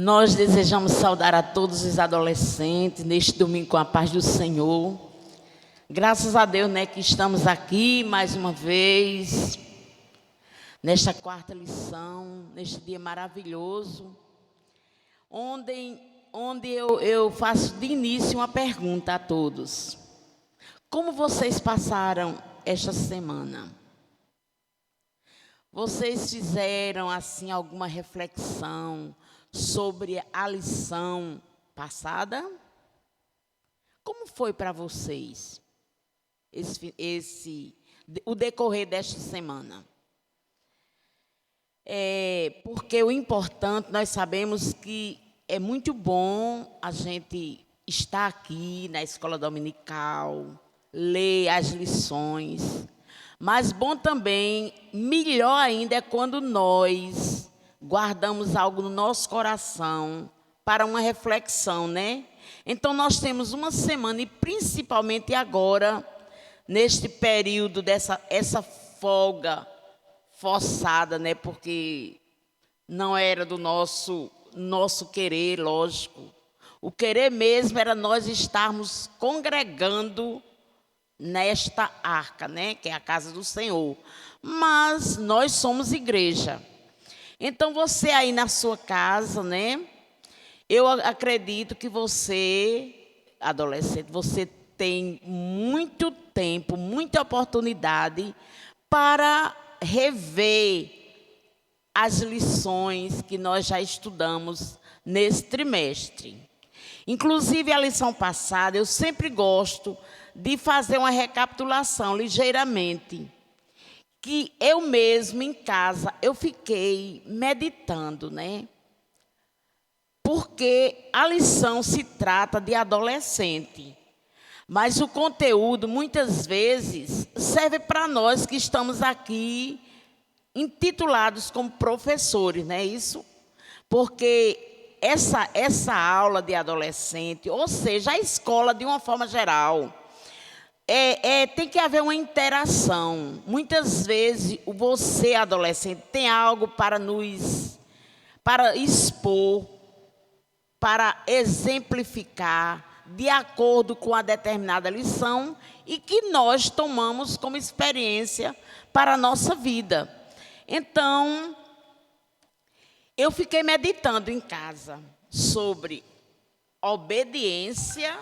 Nós desejamos saudar a todos os adolescentes neste domingo com a paz do Senhor. Graças a Deus, que estamos aqui mais uma vez, nesta quarta lição, neste dia maravilhoso, onde eu faço de início uma pergunta a todos. Como vocês passaram esta semana? Vocês fizeram, assim, alguma reflexão sobre a lição passada? Como foi para vocês o decorrer desta semana? Porque o importante, nós sabemos que é muito bom a gente estar aqui na escola dominical, ler as lições, mas bom também, melhor ainda, é quando nós guardamos algo no nosso coração para uma reflexão, Então, nós temos uma semana, e principalmente agora, neste período essa folga forçada, porque não era do nosso querer, lógico. O querer mesmo era nós estarmos congregando nesta arca, que é a casa do Senhor. Mas nós somos igreja. Então, você aí na sua casa, eu acredito que você, adolescente, você tem muito tempo, muita oportunidade para rever as lições que nós já estudamos nesse trimestre. Inclusive, a lição passada, eu sempre gosto de fazer uma recapitulação ligeiramente, que eu mesmo em casa, eu fiquei meditando, Porque a lição se trata de adolescente, mas o conteúdo, muitas vezes, serve para nós que estamos aqui intitulados como professores, não é isso? Porque essa aula de adolescente, ou seja, a escola de uma forma geral, tem que haver uma interação. Muitas vezes, você, adolescente, tem algo para expor, para exemplificar, de acordo com a determinada lição, e que nós tomamos como experiência para a nossa vida. Então, eu fiquei meditando em casa sobre obediência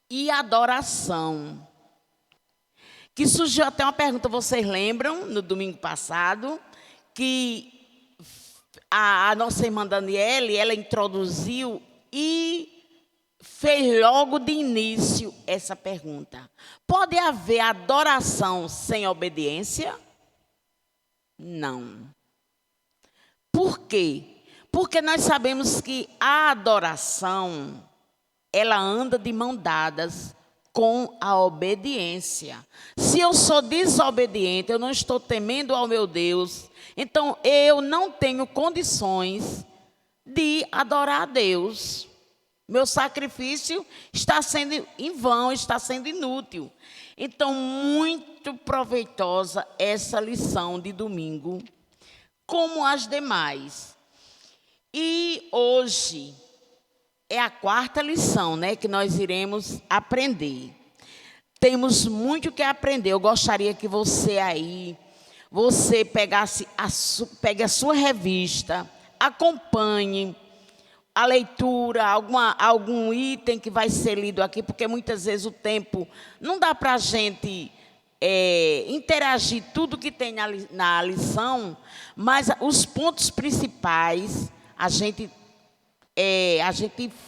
e adoração. Que surgiu até uma pergunta, vocês lembram, no domingo passado, que a nossa irmã Daniele, ela introduziu e fez logo de início essa pergunta. Pode haver adoração sem obediência? Não. Por quê? Porque nós sabemos que a adoração, ela anda de mão dadas com a obediência. Se eu sou desobediente, eu não estou temendo ao meu Deus, então eu não tenho condições de adorar a Deus. Meu sacrifício está sendo em vão, está sendo inútil. Então, muito proveitosa essa lição de domingo, como as demais. E hoje é a quarta lição, que nós iremos aprender. Temos muito que aprender. Eu gostaria que você aí, pegue a sua revista, acompanhe a leitura, algum item que vai ser lido aqui, porque muitas vezes o tempo não dá para a gente interagir tudo que tem na lição, mas os pontos principais a gente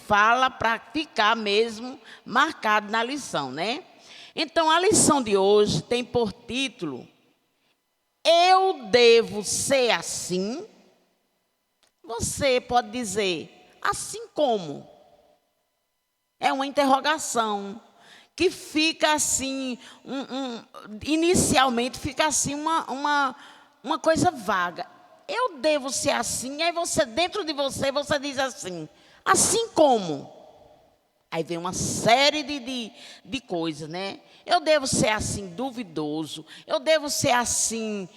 fala para ficar mesmo marcado na lição, Então, a lição de hoje tem por título: Eu devo ser assim? Você pode dizer, assim como? É uma interrogação que fica assim, inicialmente fica assim uma coisa vaga. Eu devo ser assim? Aí você, dentro de você, você diz assim como? Aí vem uma série de coisas, Eu devo ser assim duvidoso, eu devo ser assim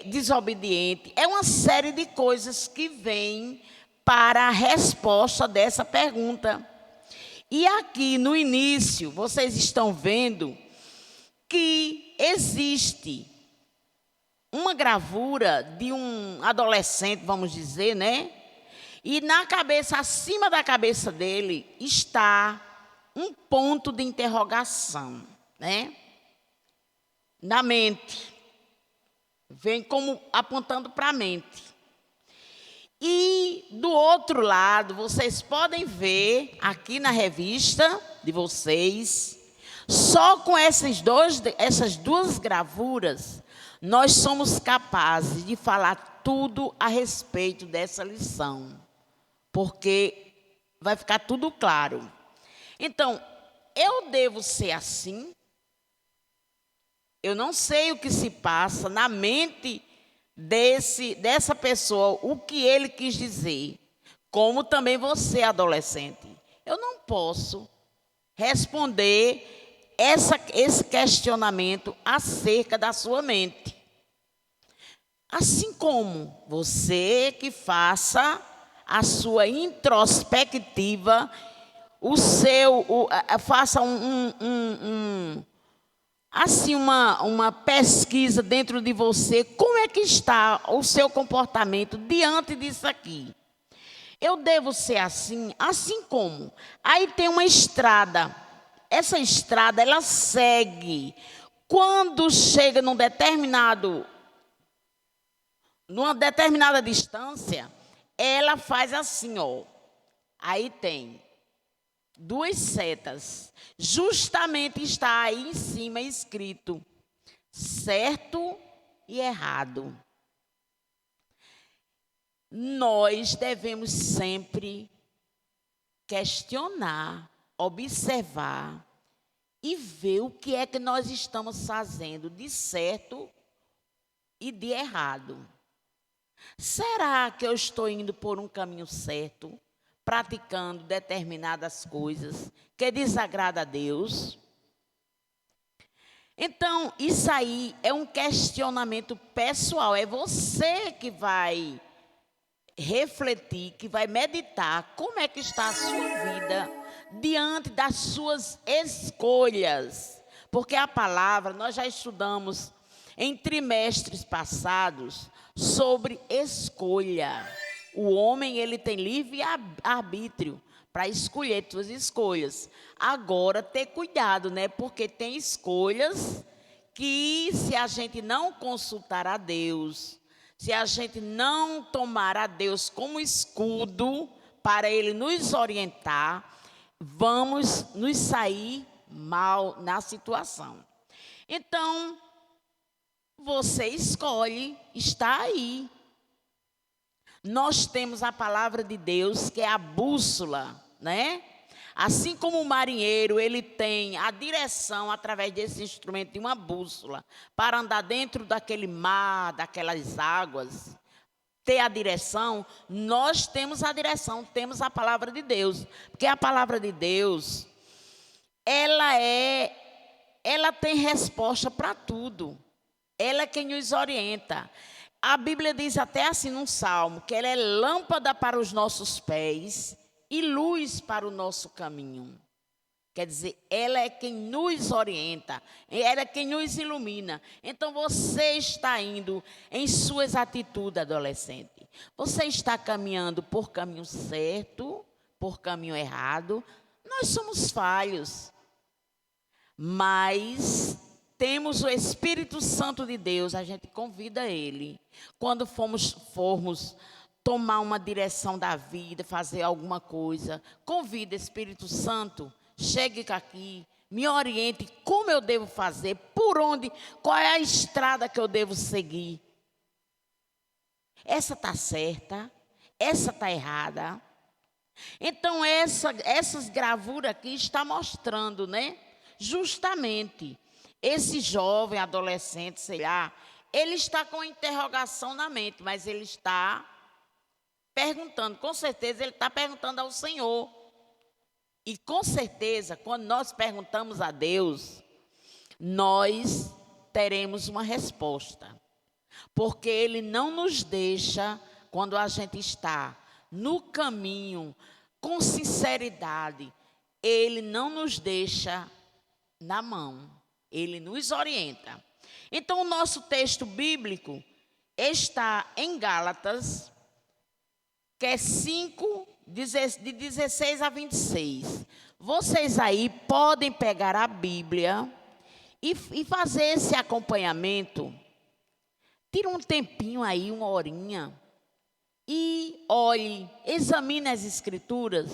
desobediente. É uma série de coisas que vêm para a resposta dessa pergunta. E aqui no início, vocês estão vendo que existe uma gravura de um adolescente, vamos dizer, né? E na cabeça, acima da cabeça dele, está um ponto de interrogação, né? Na mente. Vem como apontando para a mente. E do outro lado, vocês podem ver aqui na revista de vocês, só com essas duas gravuras, nós somos capazes de falar tudo a respeito dessa lição, porque vai ficar tudo claro. Então, eu devo ser assim? Eu não sei o que se passa na mente dessa pessoa, o que ele quis dizer, como também você, adolescente. Eu não posso responder esse questionamento acerca da sua mente. Assim como você que faça a sua introspectiva, faça assim uma pesquisa dentro de você, como é que está o seu comportamento diante disso aqui. Eu devo ser assim como. Aí tem uma estrada. Essa estrada, ela segue. Quando chega numa determinada distância, ela faz assim, ó. Aí tem duas setas. Justamente está aí em cima escrito certo e errado. Nós devemos sempre questionar, observar e ver o que é que nós estamos fazendo de certo e de errado. Será que eu estou indo por um caminho certo, praticando determinadas coisas que desagrada a Deus? Então, isso aí é um questionamento pessoal. É você que vai refletir, que vai meditar como é que está a sua vida diante das suas escolhas. Porque a palavra, nós já estudamos em trimestres passados sobre escolha. O homem, ele tem livre arbítrio para escolher suas escolhas. Agora, ter cuidado, né? Porque tem escolhas que, se a gente não consultar a Deus, se a gente não tomar a Deus como escudo para Ele nos orientar, vamos nos sair mal na situação. Então, você escolhe, está aí. Nós temos a palavra de Deus, que é a bússola, né? Assim como o marinheiro, ele tem a direção através desse instrumento de uma bússola para andar dentro daquele mar, daquelas águas, ter a direção. Nós temos a direção, temos a palavra de Deus, porque a palavra de Deus, ela tem resposta para tudo. Ela é quem nos orienta. A Bíblia diz até assim num salmo, que ela é lâmpada para os nossos pés e luz para o nosso caminho. Quer dizer, ela é quem nos orienta, ela é quem nos ilumina. Então, você está indo em suas atitudes, adolescente. Você está caminhando por caminho certo, por caminho errado. Nós somos falhos, mas temos o Espírito Santo de Deus, a gente convida Ele. Quando formos tomar uma direção da vida, fazer alguma coisa, convida Espírito Santo, chegue aqui, me oriente como eu devo fazer, por onde, qual é a estrada que eu devo seguir. Essa está certa, essa está errada. Então, essas gravuras aqui estão mostrando, né? Justamente, esse jovem, adolescente, sei lá, ele está com interrogação na mente, mas ele está perguntando, com certeza ele está perguntando ao Senhor. E com certeza, quando nós perguntamos a Deus, nós teremos uma resposta. Porque Ele não nos deixa, quando a gente está no caminho, com sinceridade, Ele não nos deixa na mão. Ele nos orienta. Então, o nosso texto bíblico está em Gálatas, que é 5, de 16 a 26. Vocês aí podem pegar a Bíblia e fazer esse acompanhamento. Tira um tempinho aí, uma horinha, e olhe, examine as Escrituras,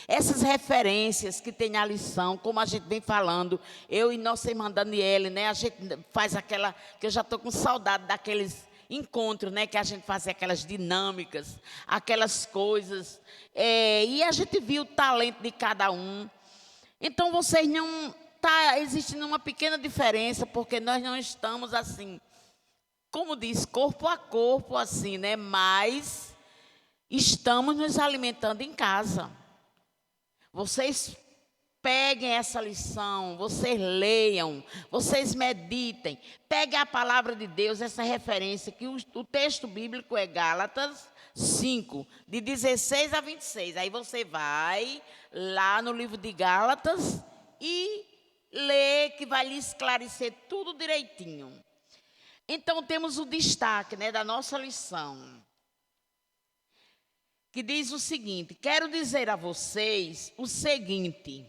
essas referências que tem a lição, como a gente vem falando, eu e nossa irmã Daniele, né? A gente faz aquela, que eu já estou com saudade daqueles encontros, né? Que a gente fazia aquelas dinâmicas, aquelas coisas, e a gente viu o talento de cada um. Então, vocês não, está existindo uma pequena diferença, porque nós não estamos assim, como diz, corpo a corpo, assim, né? Mas estamos nos alimentando em casa. Vocês peguem essa lição, vocês leiam, vocês meditem. Peguem a palavra de Deus, essa referência, que o texto bíblico é Gálatas 5, de 16 a 26. Aí você vai lá no livro de Gálatas e lê, que vai lhe esclarecer tudo direitinho. Então, temos o destaque, né, da nossa lição, que diz o seguinte: quero dizer a vocês o seguinte: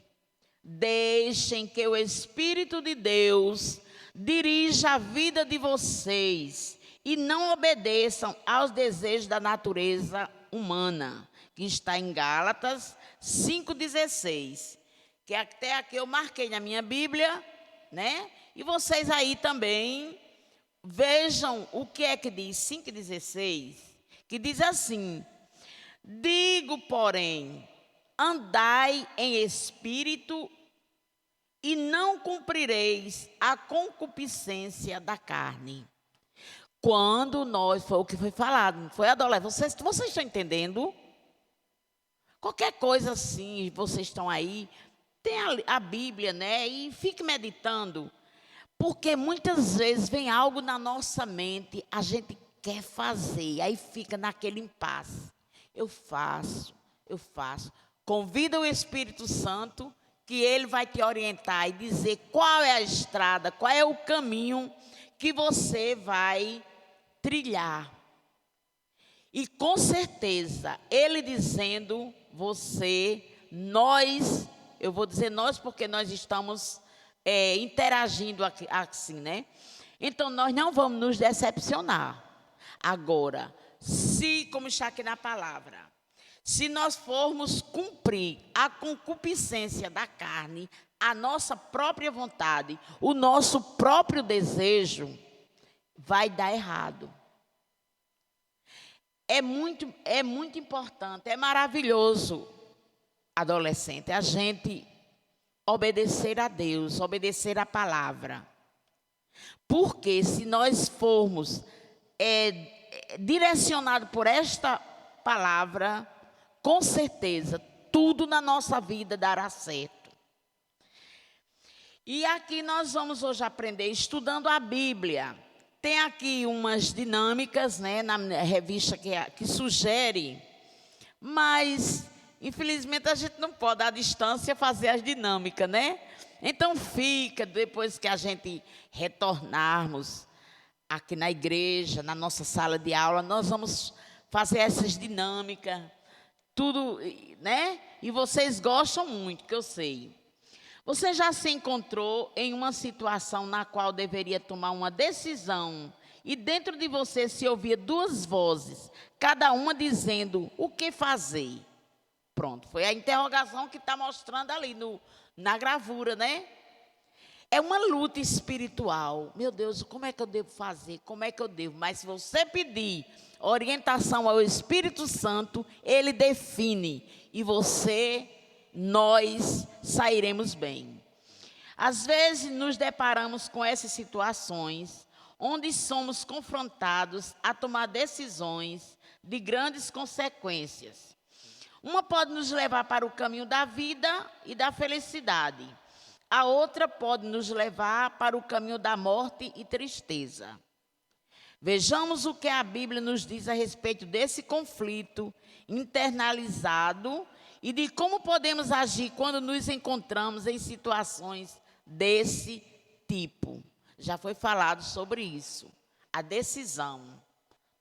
deixem que o Espírito de Deus dirija a vida de vocês e não obedeçam aos desejos da natureza humana, que está em Gálatas 5,16, que até aqui eu marquei na minha Bíblia, né? E vocês aí também vejam o que é que diz 5,16, que diz assim: digo, porém, andai em espírito e não cumprireis a concupiscência da carne. Quando nós, foi o que foi falado, foi adolescente, vocês estão entendendo? Qualquer coisa assim, vocês estão aí, tem a Bíblia, né? E fique meditando, porque muitas vezes vem algo na nossa mente, a gente quer fazer, aí fica naquele impasse. Eu faço. Convida o Espírito Santo, que ele vai te orientar e dizer qual é a estrada, qual é o caminho que você vai trilhar. E com certeza, ele dizendo, eu vou dizer nós porque nós estamos interagindo aqui, assim, né? Então, nós não vamos nos decepcionar. Agora, como está aqui na palavra, se nós formos cumprir a concupiscência da carne, a nossa própria vontade, o nosso próprio desejo, vai dar errado. É muito importante, é maravilhoso, adolescente, a gente obedecer a Deus, obedecer a palavra. Porque se nós formos direcionados por esta palavra, com certeza, tudo na nossa vida dará certo. E aqui nós vamos hoje aprender estudando a Bíblia. Tem aqui umas dinâmicas, né, na revista que sugere, mas, infelizmente, a gente não pode, à distância, fazer as dinâmicas, né? Então, fica, depois que a gente retornarmos aqui na igreja, na nossa sala de aula, nós vamos fazer essas dinâmicas, tudo, né? E vocês gostam muito, que eu sei. Você já se encontrou em uma situação na qual deveria tomar uma decisão e dentro de você se ouvia duas vozes, cada uma dizendo o que fazer? Pronto, foi a interrogação que está mostrando ali na gravura, né? É uma luta espiritual. Meu Deus, como é que eu devo fazer? Como é que eu devo? Mas se você pedir orientação ao Espírito Santo, ele define. E nós sairemos bem. Às vezes nos deparamos com essas situações, onde somos confrontados a tomar decisões de grandes consequências. Uma pode nos levar para o caminho da vida e da felicidade. A outra pode nos levar para o caminho da morte e tristeza. Vejamos o que a Bíblia nos diz a respeito desse conflito internalizado e de como podemos agir quando nos encontramos em situações desse tipo. Já foi falado sobre isso. A decisão,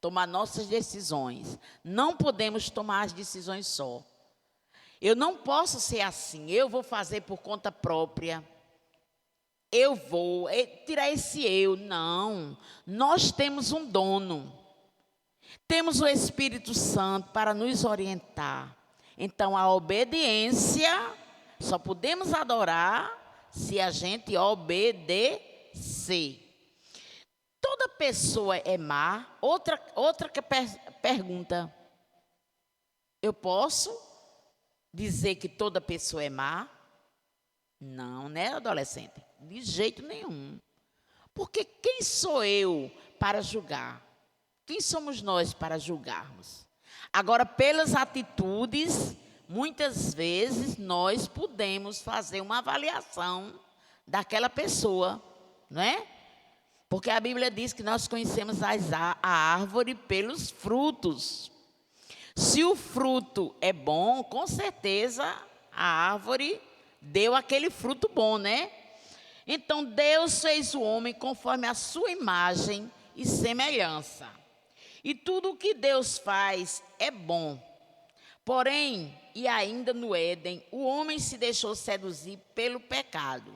tomar nossas decisões. Não podemos tomar as decisões só. Eu não posso ser assim, eu vou fazer por conta própria. Eu vou tirar esse eu. Não, nós temos um dono. Temos o Espírito Santo para nos orientar. Então, a obediência, só podemos adorar se a gente obedecer. Toda pessoa é má. Outra pergunta. Eu posso dizer que toda pessoa é má? Não, né, adolescente? De jeito nenhum. Porque quem sou eu para julgar? Quem somos nós para julgarmos? Agora, pelas atitudes, muitas vezes nós podemos fazer uma avaliação daquela pessoa, não é? Porque a Bíblia diz que nós conhecemos a árvore pelos frutos. Se o fruto é bom, com certeza a árvore deu aquele fruto bom, né? Então, Deus fez o homem conforme a sua imagem e semelhança. E tudo o que Deus faz é bom. Porém, e ainda no Éden, o homem se deixou seduzir pelo pecado.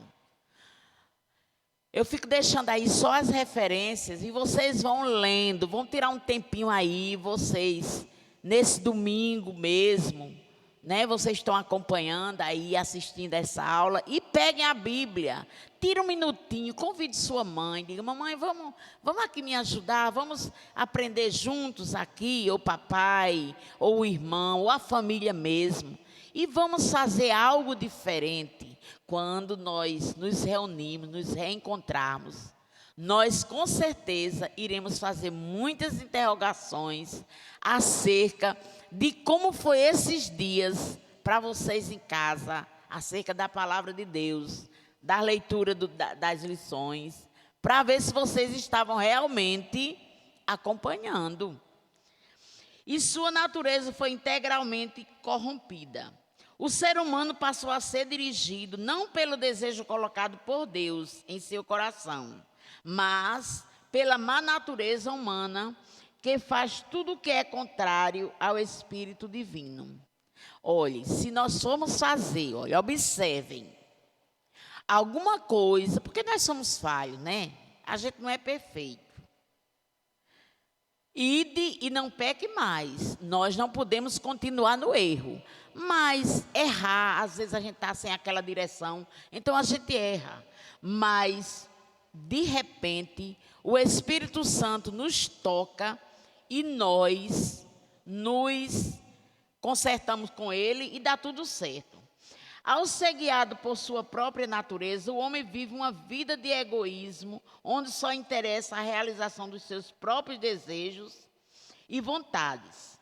Eu fico deixando aí só as referências e vocês vão lendo, vão tirar um tempinho aí, vocês, nesse domingo mesmo, né? Vocês estão acompanhando aí, assistindo essa aula e peguem a Bíblia. Tira um minutinho, convide sua mãe, diga, mamãe, vamos aqui me ajudar, vamos aprender juntos aqui, ou papai, ou o irmão, ou a família mesmo. E vamos fazer algo diferente quando nós nos reunimos, nos reencontrarmos. Nós, com certeza, iremos fazer muitas interrogações acerca de como foi esses dias para vocês em casa, acerca da palavra de Deus, da leitura das lições, para ver se vocês estavam realmente acompanhando. E sua natureza foi integralmente corrompida. O ser humano passou a ser dirigido não pelo desejo colocado por Deus em seu coração, mas pela má natureza humana, que faz tudo o que é contrário ao Espírito Divino. Olhe, se nós formos fazer, olha, observem, alguma coisa, porque nós somos falhos, né? A gente não é perfeito. Ide e não peque mais. Nós não podemos continuar no erro. Mas errar, às vezes a gente está sem aquela direção, então a gente erra. Mas, de repente, o Espírito Santo nos toca e nós nos consertamos com ele e dá tudo certo. Ao ser guiado por sua própria natureza, o homem vive uma vida de egoísmo, onde só interessa a realização dos seus próprios desejos e vontades.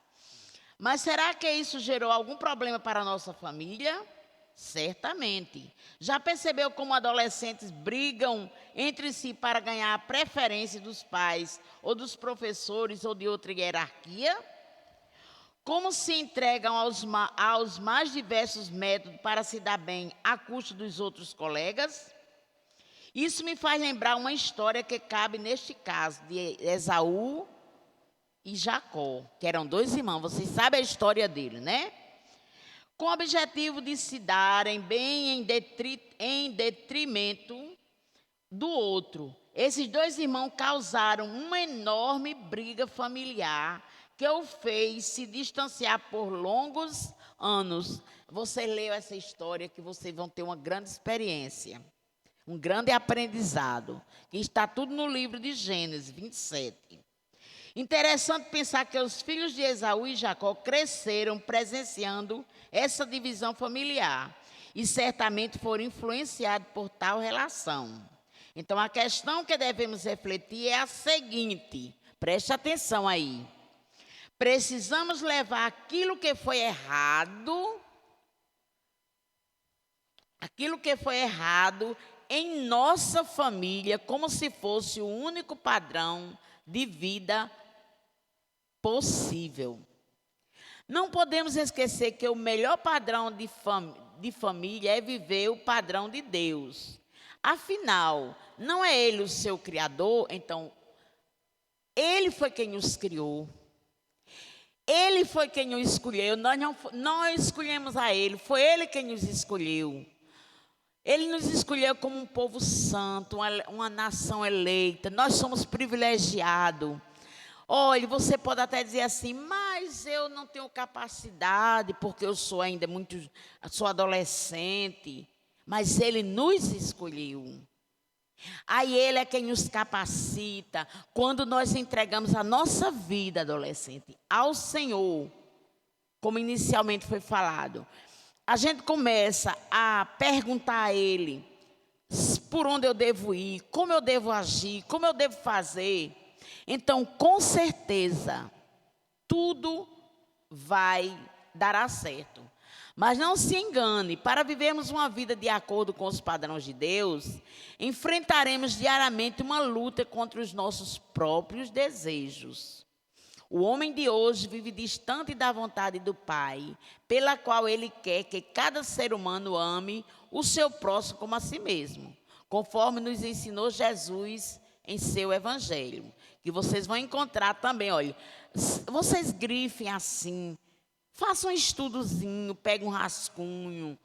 Mas será que isso gerou algum problema para a nossa família? Certamente. Já percebeu como adolescentes brigam entre si para ganhar a preferência dos pais, ou dos professores, ou de outra hierarquia? Como se entregam aos mais diversos métodos para se dar bem à custa dos outros colegas? Isso me faz lembrar uma história que cabe neste caso, de Esaú e Jacó, que eram dois irmãos. Vocês sabem a história dele, né? Com o objetivo de se darem bem em detrimento do outro. Esses dois irmãos causaram uma enorme briga familiar que o fez se distanciar por longos anos. Você leu essa história que vocês vão ter uma grande experiência, um grande aprendizado, que está tudo no livro de Gênesis 27. Interessante pensar que os filhos de Esaú e Jacó cresceram presenciando essa divisão familiar e certamente foram influenciados por tal relação. Então, a questão que devemos refletir é a seguinte, preste atenção aí. Precisamos levar aquilo que foi errado em nossa família como se fosse o único padrão de vida possível. Não podemos esquecer que o melhor padrão de família é viver o padrão de Deus. Afinal, não é Ele o seu Criador? Então, Ele foi quem nos criou. Ele foi quem nos escolheu. Não escolhemos a Ele, foi Ele quem nos escolheu. Ele nos escolheu como um povo santo, uma nação eleita. Nós somos privilegiados. Olha, você pode até dizer assim, mas eu não tenho capacidade, porque eu sou ainda sou adolescente. Mas Ele nos escolheu. Aí Ele é quem nos capacita. Quando nós entregamos a nossa vida, adolescente, ao Senhor, como inicialmente foi falado, a gente começa a perguntar a Ele por onde eu devo ir, como eu devo agir, como eu devo fazer. Então, com certeza, tudo vai dar certo. Mas não se engane, para vivermos uma vida de acordo com os padrões de Deus, enfrentaremos diariamente uma luta contra os nossos próprios desejos. O homem de hoje vive distante da vontade do Pai, pela qual ele quer que cada ser humano ame o seu próximo como a si mesmo, conforme nos ensinou Jesus em seu Evangelho. Que vocês vão encontrar também, olha, vocês grifem assim, façam um estudozinho, peguem um rascunho.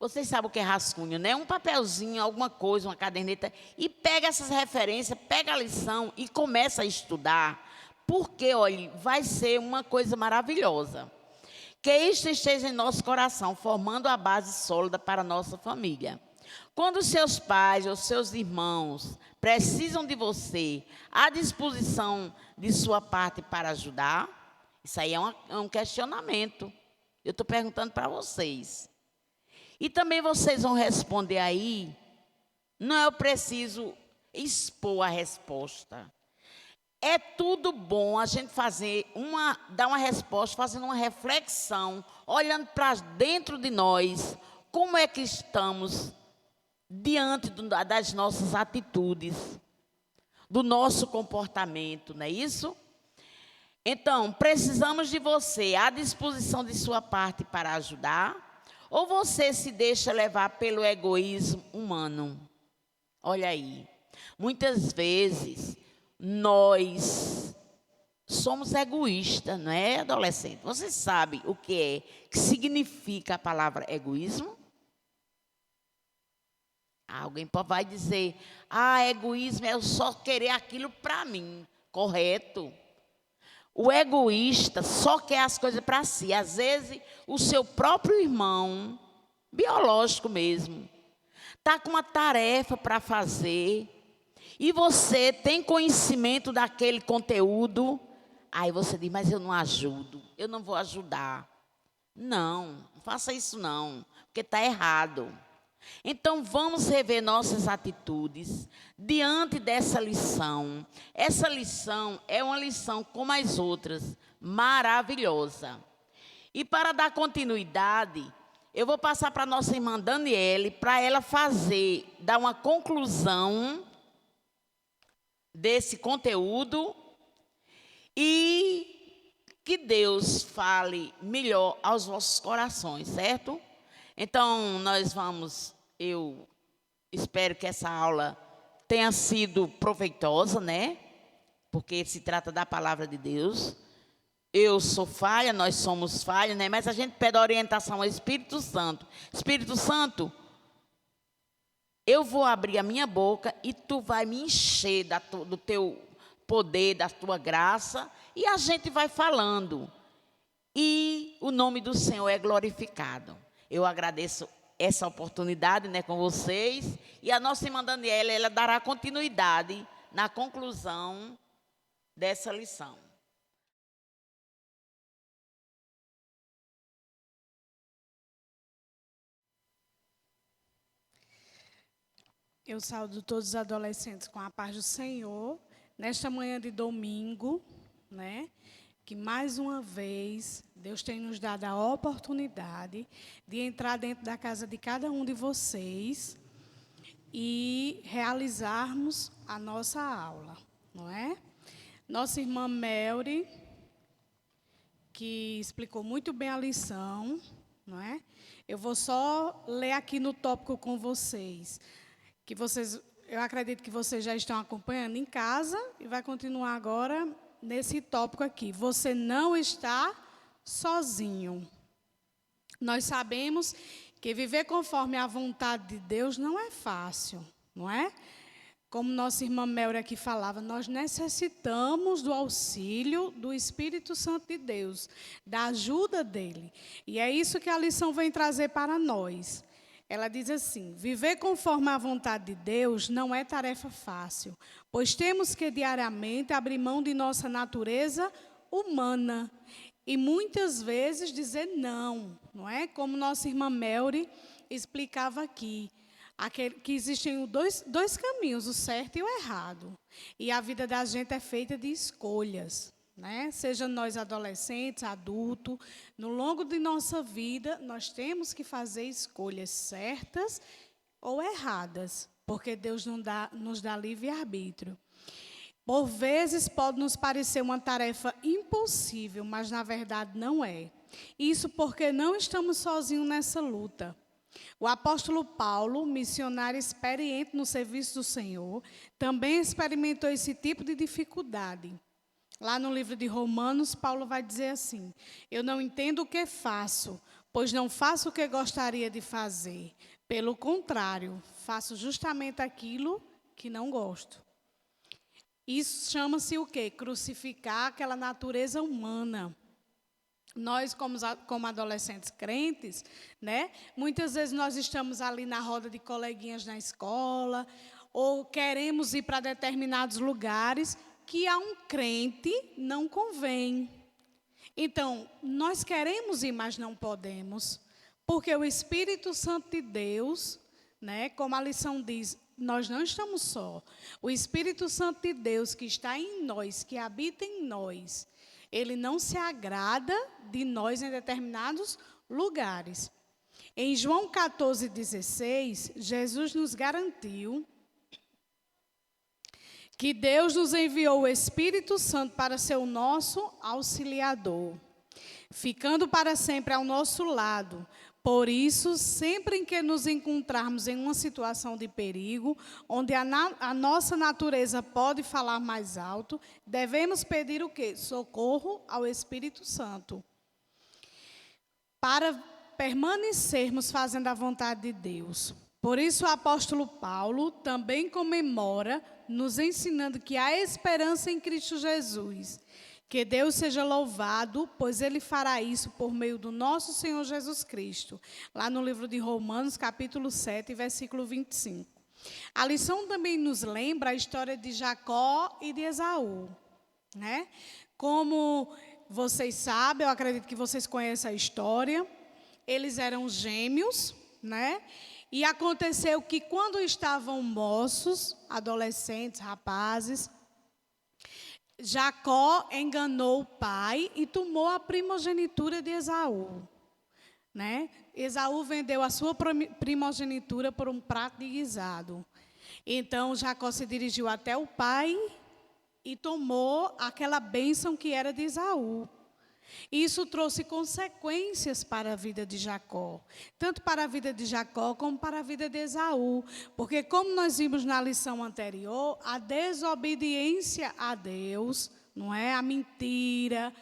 Vocês sabem o que é rascunho, né? Um papelzinho, alguma coisa, uma caderneta, e pega essas referências, pega a lição e começa a estudar. Porque, olha, vai ser uma coisa maravilhosa. Que isto esteja em nosso coração, formando a base sólida para a nossa família. Quando seus pais ou seus irmãos precisam de você, à disposição de sua parte para ajudar, isso aí é um questionamento. Eu estou perguntando para vocês. E também vocês vão responder aí, não é preciso expor a resposta. É tudo bom a gente dar uma resposta, fazendo uma reflexão, olhando para dentro de nós, como é que estamos diante das nossas atitudes, do nosso comportamento, não é isso? Então, precisamos de você à disposição de sua parte para ajudar, ou você se deixa levar pelo egoísmo humano? Olha aí, muitas vezes nós somos egoístas, não é, adolescente? Você sabe o que significa a palavra egoísmo? Alguém vai dizer, egoísmo é eu só querer aquilo para mim. Correto. O egoísta só quer as coisas para si. Às vezes, o seu próprio irmão, biológico mesmo, está com uma tarefa para fazer e você tem conhecimento daquele conteúdo. Aí você diz, mas eu não ajudo, eu não vou ajudar. Não faça isso não, porque está errado. Então, vamos rever nossas atitudes diante dessa lição. Essa lição é uma lição, como as outras, maravilhosa. E para dar continuidade, eu vou passar para a nossa irmã Daniele, para ela dar uma conclusão desse conteúdo e que Deus fale melhor aos vossos corações, certo? Então, eu espero que essa aula tenha sido proveitosa, né? Porque se trata da palavra de Deus. Eu sou falha, nós somos falhas, né? Mas a gente pede orientação ao Espírito Santo. Espírito Santo, eu vou abrir a minha boca e tu vai me encher do teu poder, da tua graça, e a gente vai falando. E o nome do Senhor é glorificado. Eu agradeço essa oportunidade, né, com vocês. E a nossa irmã Daniela, ela dará continuidade na conclusão dessa lição. Eu saúdo todos os adolescentes com a paz do Senhor, nesta manhã de domingo, né? Que mais uma vez Deus tem nos dado a oportunidade de entrar dentro da casa de cada um de vocês e realizarmos a nossa aula, não é? Nossa irmã Melry, que explicou muito bem a lição, não é? Eu vou só ler aqui no tópico com vocês, eu acredito que vocês já estão acompanhando em casa e vai continuar agora nesse tópico aqui. Você não está sozinho. Nós sabemos que viver conforme a vontade de Deus não é fácil, não é? Como nossa irmã Melry aqui falava, nós necessitamos do auxílio do Espírito Santo de Deus, da ajuda dele. E é isso que a lição vem trazer para nós. Ela diz assim: viver conforme a vontade de Deus não é tarefa fácil, pois temos que diariamente abrir mão de nossa natureza humana e muitas vezes dizer não, não é? Como nossa irmã Melry explicava aqui. Que existem dois caminhos, o certo e o errado. E a vida da gente é feita de escolhas, né? Seja nós adolescentes, adultos, no longo de nossa vida, nós temos que fazer escolhas certas ou erradas, porque Deus nos dá livre-arbítrio. Por vezes pode nos parecer uma tarefa impossível, mas na verdade não é. Isso porque não estamos sozinhos nessa luta. O apóstolo Paulo, missionário experiente no serviço do Senhor, também experimentou esse tipo de dificuldade. Lá no livro de Romanos, Paulo vai dizer assim: eu não entendo o que faço, pois não faço o que gostaria de fazer. Pelo contrário, faço justamente aquilo que não gosto. Isso chama-se o quê? Crucificar aquela natureza humana. Nós, como adolescentes crentes, né, muitas vezes nós estamos ali na roda de coleguinhas na escola, ou queremos ir para determinados lugares que a um crente não convém. Então, nós queremos ir, mas não podemos, porque o Espírito Santo de Deus, né, como a lição diz, nós não estamos só. O Espírito Santo de Deus que está em nós, que habita em nós, ele não se agrada de nós em determinados lugares. Em João 14,16, Jesus nos garantiu que Deus nos enviou o Espírito Santo para ser o nosso auxiliador, ficando para sempre ao nosso lado. Por isso, sempre em que nos encontrarmos em uma situação de perigo, onde a nossa natureza pode falar mais alto, devemos pedir o quê? Socorro ao Espírito Santo. Para permanecermos fazendo a vontade de Deus. Por isso, o apóstolo Paulo também comemora, nos ensinando que há esperança em Cristo Jesus. Que Deus seja louvado, pois Ele fará isso por meio do nosso Senhor Jesus Cristo. Lá no livro de Romanos, capítulo 7, versículo 25. A lição também nos lembra a história de Jacó e de Esaú, né? Como vocês sabem, eu acredito que vocês conhecem a história, eles eram gêmeos, né? E aconteceu que quando estavam moços, adolescentes, rapazes, Jacó enganou o pai e tomou a primogenitura de Esaú, né? Esaú vendeu a sua primogenitura por um prato de guisado. Então, Jacó se dirigiu até o pai e tomou aquela bênção que era de Esaú. Isso trouxe consequências para a vida de Jacó, tanto para a vida de Jacó como para a vida de Esaú, porque como nós vimos na lição anterior, a desobediência a Deus, não é? A mentira,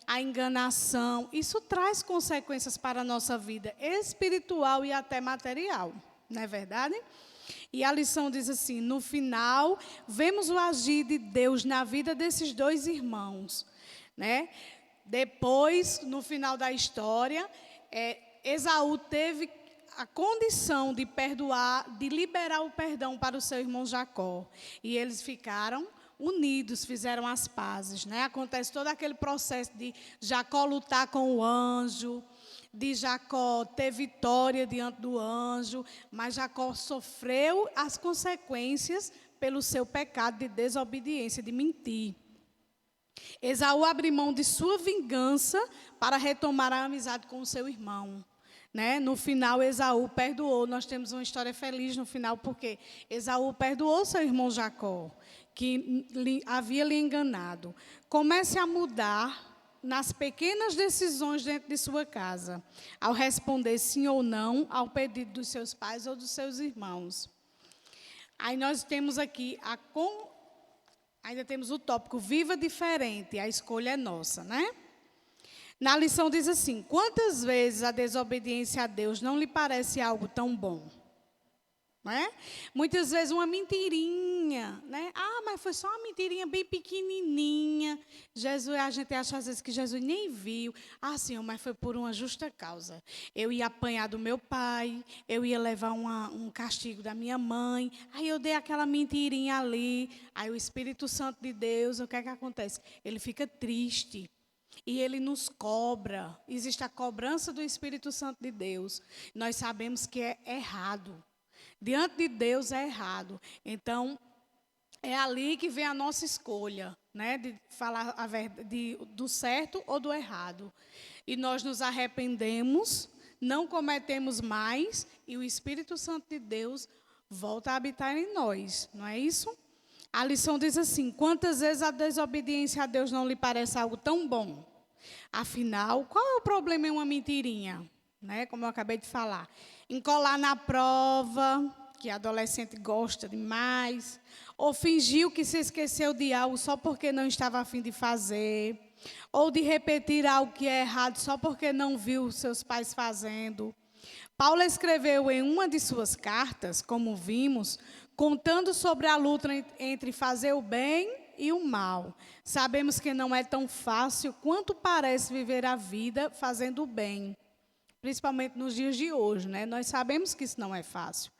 a enganação, isso traz consequências para a nossa vida espiritual e até material, não é verdade? E a lição diz assim: no final, vemos o agir de Deus na vida desses dois irmãos, né? Depois, no final da história, Esaú teve a condição de perdoar, de liberar o perdão para o seu irmão Jacó. E eles ficaram unidos, fizeram as pazes, né? Acontece todo aquele processo de Jacó lutar com o anjo, de Jacó ter vitória diante do anjo, mas Jacó sofreu as consequências pelo seu pecado de desobediência, de mentir. Esaú abriu mão de sua vingança para retomar a amizade com o seu irmão, né? No final, Esaú perdoou. Nós temos uma história feliz no final, porque Esaú perdoou seu irmão Jacó, que havia lhe enganado. Comece a mudar nas pequenas decisões dentro de sua casa, ao responder sim ou não ao pedido dos seus pais ou dos seus irmãos. Aí nós temos aqui ainda temos o tópico viva diferente, a escolha é nossa, né? Na lição diz assim: quantas vezes a desobediência a Deus não lhe parece algo tão bom? Não é? Muitas vezes uma mentirinha, né? Mas foi só uma mentirinha bem pequenininha. A gente acha às vezes que Jesus nem viu. Senhor, mas foi por uma justa causa. Eu ia apanhar do meu pai, eu ia levar um castigo da minha mãe. Aí eu dei aquela mentirinha ali. Aí o Espírito Santo de Deus, o que é que acontece? Ele fica triste. E ele nos cobra. Existe a cobrança do Espírito Santo de Deus. Nós sabemos que é errado. Diante de Deus é errado. Então, é ali que vem a nossa escolha, né? De falar a verdade, do certo ou do errado. E nós nos arrependemos, não cometemos mais, e o Espírito Santo de Deus volta a habitar em nós. Não é isso? A lição diz assim: quantas vezes a desobediência a Deus não lhe parece algo tão bom? Afinal, qual é o problema em uma mentirinha? Né? Como eu acabei de falar. Encolar na prova, que adolescente gosta demais. Ou fingiu que se esqueceu de algo só porque não estava a fim de fazer. Ou de repetir algo que é errado só porque não viu seus pais fazendo. Paulo escreveu em uma de suas cartas, como vimos, contando sobre a luta entre fazer o bem e o mal. Sabemos que não é tão fácil quanto parece viver a vida fazendo o bem, principalmente nos dias de hoje, né? Nós sabemos que isso não é fácil,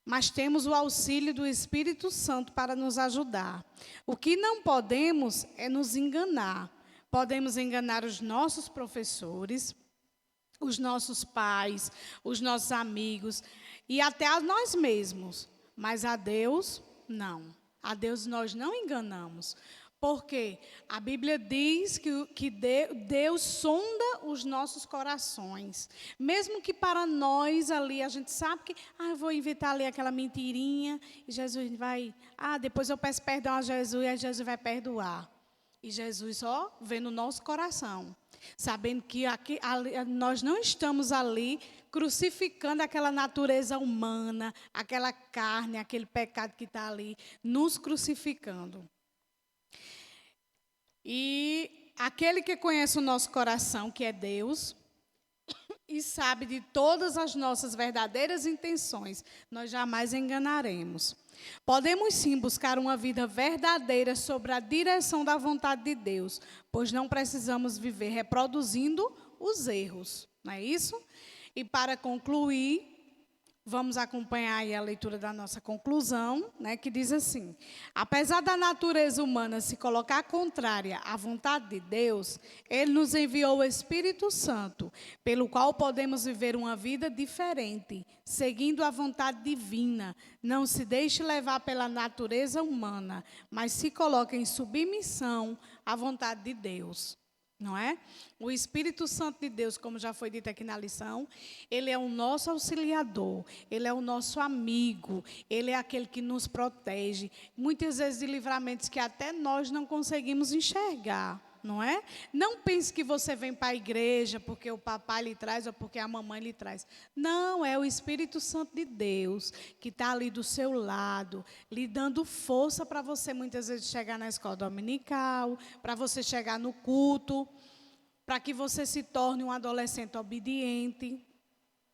mas temos o auxílio do Espírito Santo para nos ajudar. O que não podemos é nos enganar. Podemos enganar os nossos professores, os nossos pais, os nossos amigos e até a nós mesmos, mas a Deus, não. A Deus nós não enganamos, porque a Bíblia diz que Deus sonda os nossos corações, mesmo que para nós ali a gente sabe que, eu vou inventar ali aquela mentirinha, e Jesus vai, depois eu peço perdão a Jesus, e aí Jesus vai perdoar. E Jesus só vê no nosso coração, sabendo que nós não estamos ali crucificando aquela natureza humana, aquela carne, aquele pecado que está ali, nos crucificando. E aquele que conhece o nosso coração, que é Deus, e sabe de todas as nossas verdadeiras intenções, nós jamais enganaremos. Podemos sim buscar uma vida verdadeira sobre a direção da vontade de Deus, pois não precisamos viver reproduzindo os erros, não é isso? E para concluir, vamos acompanhar aí a leitura da nossa conclusão, né, que diz assim: apesar da natureza humana se colocar contrária à vontade de Deus, Ele nos enviou o Espírito Santo, pelo qual podemos viver uma vida diferente, seguindo a vontade divina. Não se deixe levar pela natureza humana, mas se coloque em submissão à vontade de Deus. Não é? O Espírito Santo de Deus, como já foi dito aqui na lição, ele é o nosso auxiliador, ele é o nosso amigo, ele é aquele que nos protege, muitas vezes de livramentos que até nós não conseguimos enxergar, não é? Não pense que você vem para a igreja porque o papai lhe traz ou porque a mamãe lhe traz. Não, é o Espírito Santo de Deus que está ali do seu lado, lhe dando força para você muitas vezes chegar na escola dominical, para você chegar no culto, para que você se torne um adolescente obediente.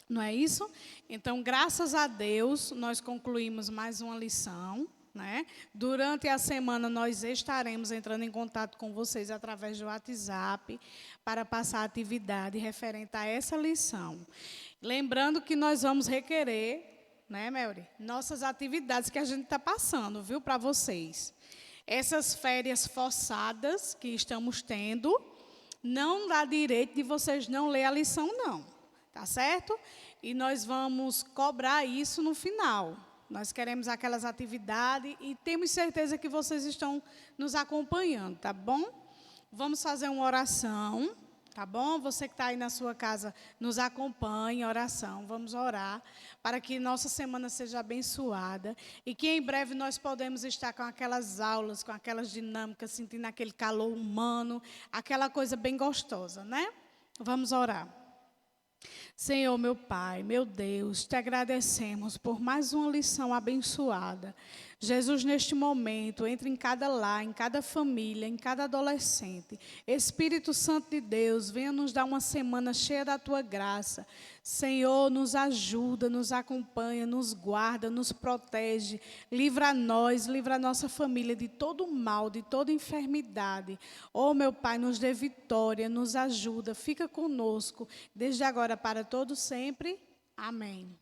Não é isso? Então, graças a Deus, nós concluímos mais uma lição. Né? Durante a semana nós estaremos entrando em contato com vocês através do WhatsApp para passar a atividade referente a essa lição. Lembrando que nós vamos requerer, né, Melry, nossas atividades que a gente está passando, viu, para vocês. Essas férias forçadas que estamos tendo, não dá direito de vocês não ler a lição, não. Tá certo? E nós vamos cobrar isso no final. Nós queremos aquelas atividades e temos certeza que vocês estão nos acompanhando, tá bom? Vamos fazer uma oração Tá bom? Você que está aí na sua casa, nos acompanhe em oração. Vamos orar para que nossa semana seja abençoada e que em breve nós podemos estar com aquelas aulas, com aquelas dinâmicas, sentindo aquele calor humano, aquela coisa bem gostosa, né? Vamos orar. Senhor, meu Pai, meu Deus, te agradecemos por mais uma lição abençoada. Jesus, neste momento, entre em cada lar, em cada família, em cada adolescente. Espírito Santo de Deus, venha nos dar uma semana cheia da Tua graça. Senhor, nos ajuda, nos acompanha, nos guarda, nos protege. Livra nós, livra a nossa família de todo mal, de toda enfermidade. Oh, meu Pai, nos dê vitória, nos ajuda, fica conosco, desde agora para todo sempre. Amém.